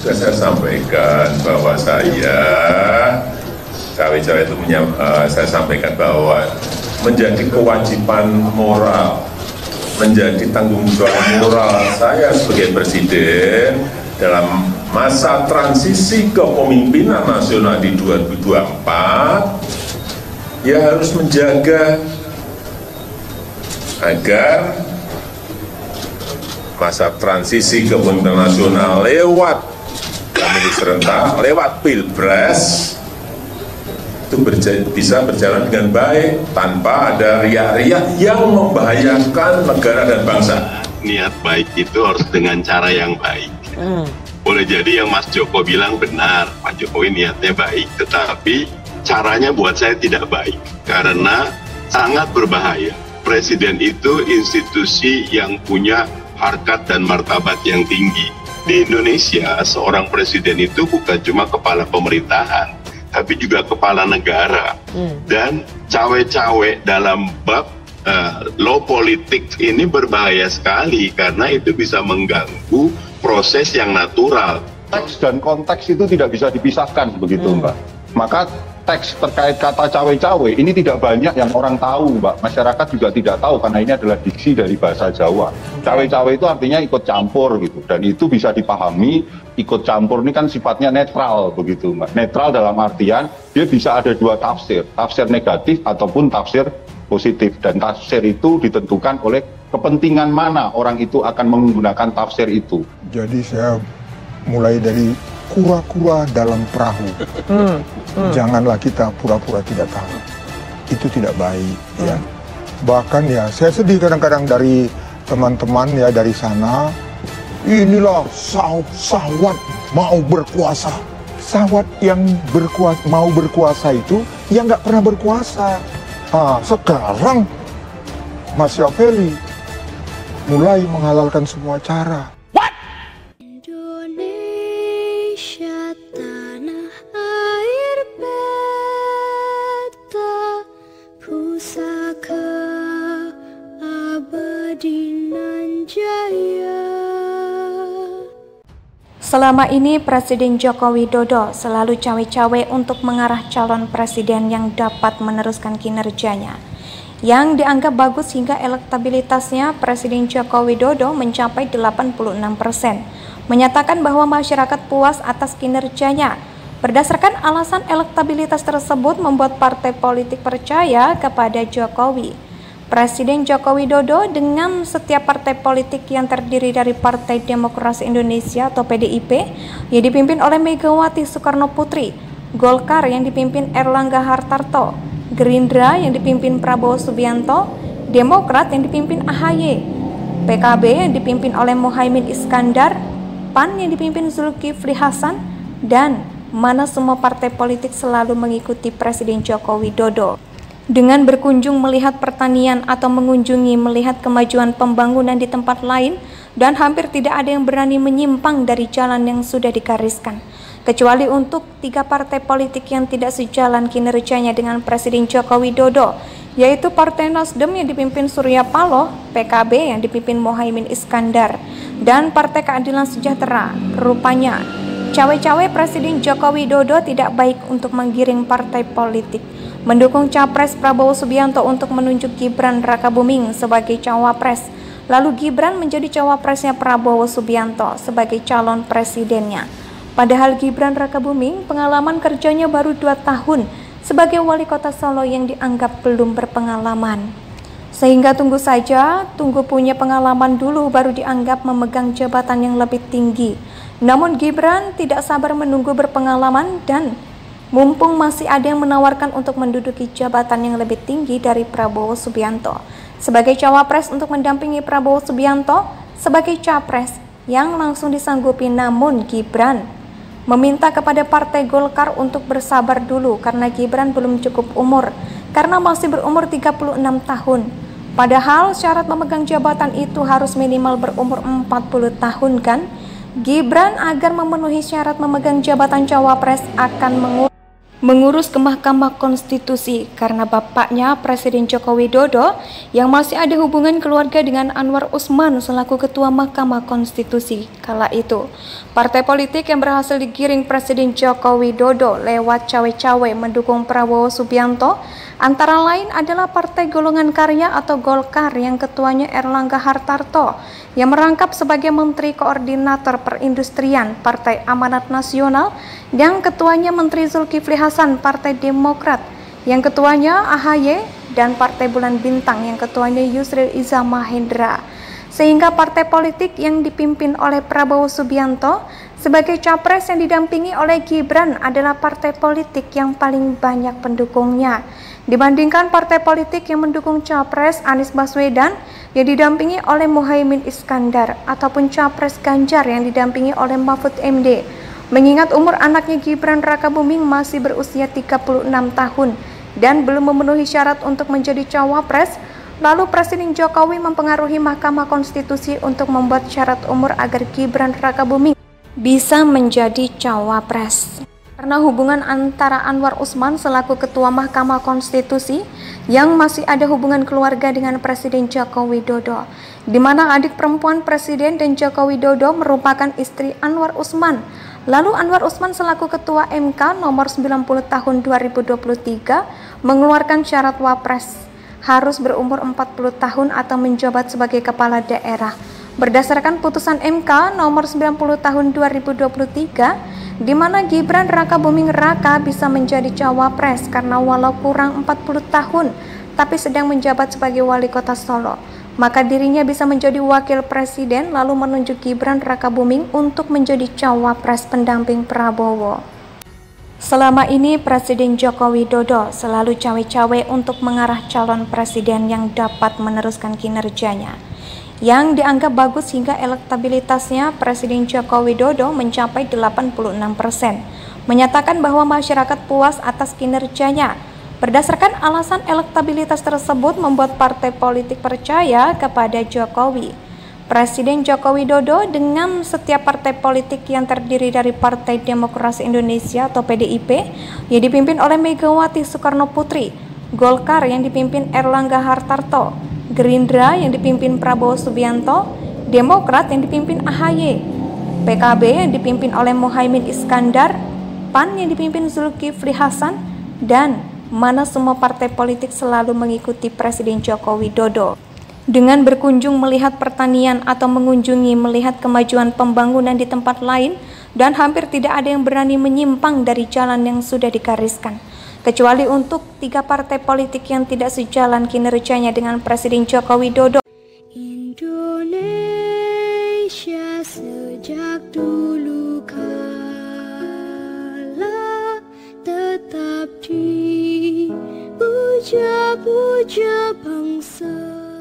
Sudah saya sampaikan bahwa saya cawe-cawe itu saya sampaikan bahwa menjadi kewajiban moral, menjadi tanggung jawab moral saya sebagai presiden dalam masa transisi kepemimpinan nasional di 2024, ya harus menjaga agar masa transisi kepemimpinan nasional lewat pemilu serentak, lewat pilpres itu bisa berjalan dengan baik tanpa ada riak-riak yang membahayakan negara dan bangsa. Niat baik itu harus dengan cara yang baik. Boleh jadi yang Mas Joko bilang benar, Pak Jokowi niatnya baik, tetapi caranya buat saya tidak baik karena sangat berbahaya. Presiden itu institusi yang punya harkat dan martabat yang tinggi. Di Indonesia, seorang presiden itu bukan cuma kepala pemerintahan, tapi juga kepala negara. Dan cawe-cawe dalam bab law politik ini berbahaya sekali karena itu bisa mengganggu proses yang natural. Teks dan konteks itu tidak bisa dipisahkan begitu, Mbak. Maka teks terkait kata cawe-cawe ini tidak banyak yang orang tahu, Mbak. Masyarakat juga tidak tahu karena ini adalah diksi dari bahasa Jawa. Cawe-cawe itu artinya ikut campur gitu, dan itu bisa dipahami. Ikut campur ini kan sifatnya netral begitu, Mbak. Netral dalam artian dia bisa ada dua tafsir, tafsir negatif ataupun tafsir positif, dan tafsir itu ditentukan oleh kepentingan mana orang itu akan menggunakan tafsir itu. Jadi saya mulai dari kura-kura dalam perahu. Janganlah kita pura-pura tidak tahu. Itu tidak baik, ya. Bahkan ya, saya sedih kadang-kadang dari teman-teman ya dari sana. Inilah sahwat mau berkuasa. Sahwat yang mau berkuasa itu yang nggak pernah berkuasa. Sekarang Mas Syafeli mulai menghalalkan semua cara. Selama ini Presiden Joko Widodo selalu cawe-cawe untuk mengarah calon presiden yang dapat meneruskan kinerjanya. Yang dianggap bagus hingga elektabilitasnya Presiden Joko Widodo mencapai 86%, menyatakan bahwa masyarakat puas atas kinerjanya. Berdasarkan alasan elektabilitas tersebut membuat partai politik percaya kepada Jokowi. Presiden Joko Widodo dengan setiap partai politik yang terdiri dari Partai Demokrasi Indonesia atau PDIP yang dipimpin oleh Megawati Soekarno Putri, Golkar yang dipimpin Erlangga Hartarto, Gerindra yang dipimpin Prabowo Subianto, Demokrat yang dipimpin AHY, PKB yang dipimpin oleh Muhaimin Iskandar, PAN yang dipimpin Zulkifli Hasan, dan mana semua partai politik selalu mengikuti Presiden Joko Widodo. Dengan berkunjung melihat pertanian atau mengunjungi melihat kemajuan pembangunan di tempat lain, dan hampir tidak ada yang berani menyimpang dari jalan yang sudah digariskan. Kecuali untuk 3 partai politik yang tidak sejalan kinerjanya dengan Presiden Joko Widodo, yaitu Partai Nasdem yang dipimpin Surya Paloh, PKB yang dipimpin Muhaimin Iskandar, dan Partai Keadilan Sejahtera. Rupanya, cawe-cawe Presiden Joko Widodo tidak baik untuk menggiring partai politik. Mendukung Capres Prabowo Subianto untuk menunjuk Gibran Rakabuming sebagai cawapres, lalu Gibran menjadi cawapresnya Prabowo Subianto sebagai calon presidennya. Padahal Gibran Rakabuming pengalaman kerjanya baru 2 tahun sebagai wali kota Solo yang dianggap belum berpengalaman. Sehingga tunggu saja, tunggu punya pengalaman dulu baru dianggap memegang jabatan yang lebih tinggi. Namun Gibran tidak sabar menunggu berpengalaman dan mumpung masih ada yang menawarkan untuk menduduki jabatan yang lebih tinggi dari Prabowo Subianto sebagai cawapres untuk mendampingi Prabowo Subianto sebagai capres yang langsung disanggupi. Namun Gibran meminta kepada Partai Golkar untuk bersabar dulu karena Gibran belum cukup umur, karena masih berumur 36 tahun. Padahal syarat memegang jabatan itu harus minimal berumur 40 tahun kan? Gibran agar memenuhi syarat memegang jabatan cawapres akan mengurus ke Mahkamah Konstitusi karena bapaknya Presiden Joko Widodo yang masih ada hubungan keluarga dengan Anwar Usman selaku Ketua Mahkamah Konstitusi kala itu. Partai politik yang berhasil digiring Presiden Joko Widodo lewat cawe-cawe mendukung Prabowo Subianto antara lain adalah Partai Golongan Karya atau Golkar yang ketuanya Erlangga Hartarto yang merangkap sebagai Menteri Koordinator Perindustrian Partai Amanat Nasional, yang ketuanya Menteri Zulkifli Hasan Partai Demokrat, yang ketuanya AHY, dan Partai Bulan Bintang yang ketuanya Yusril Iza Mahendra. Sehingga partai politik yang dipimpin oleh Prabowo Subianto sebagai capres yang didampingi oleh Gibran adalah partai politik yang paling banyak pendukungnya dibandingkan partai politik yang mendukung capres Anies Baswedan yang didampingi oleh Muhaimin Iskandar ataupun capres Ganjar yang didampingi oleh Mahfud MD. Mengingat umur anaknya Gibran Rakabuming masih berusia 36 tahun dan belum memenuhi syarat untuk menjadi cawapres, lalu Presiden Jokowi mempengaruhi Mahkamah Konstitusi untuk membuat syarat umur agar Gibran Rakabuming bisa menjadi cawapres. Karena hubungan antara Anwar Usman selaku Ketua Mahkamah Konstitusi yang masih ada hubungan keluarga dengan Presiden Joko Widodo, di mana adik perempuan Presiden dan Joko Widodo merupakan istri Anwar Usman. Lalu Anwar Usman selaku Ketua MK nomor 90 tahun 2023 mengeluarkan syarat wapres harus berumur 40 tahun atau menjabat sebagai kepala daerah. Berdasarkan putusan MK nomor 90 tahun 2023, di mana Gibran Rakabuming Raka bisa menjadi cawapres karena walau kurang 40 tahun tapi sedang menjabat sebagai wali kota Solo, maka dirinya bisa menjadi wakil presiden lalu menunjuk Gibran Rakabuming untuk menjadi cawapres pendamping Prabowo. Selama ini Presiden Joko Widodo selalu cawe-cawe untuk mengarah calon presiden yang dapat meneruskan kinerjanya yang dianggap bagus hingga elektabilitasnya Presiden Joko Widodo mencapai 86%, menyatakan bahwa masyarakat puas atas kinerjanya. Berdasarkan alasan elektabilitas tersebut membuat partai politik percaya kepada Jokowi. Presiden Joko Widodo dengan setiap partai politik yang terdiri dari Partai Demokrasi Indonesia atau PDIP yang dipimpin oleh Megawati Soekarno Putri, Golkar yang dipimpin Erlangga Hartarto, Gerindra yang dipimpin Prabowo Subianto, Demokrat yang dipimpin AHY, PKB yang dipimpin oleh Muhaimin Iskandar, PAN yang dipimpin Zulkifli Hasan, dan mana semua partai politik selalu mengikuti Presiden Joko Widodo dengan berkunjung melihat pertanian atau mengunjungi melihat kemajuan pembangunan di tempat lain, dan hampir tidak ada yang berani menyimpang dari jalan yang sudah digariskan, kecuali untuk 3 partai politik yang tidak sejalan kinerjanya dengan Presiden Joko Widodo. Indonesia sejak dulu kala tetap dipuja-puja bangsa.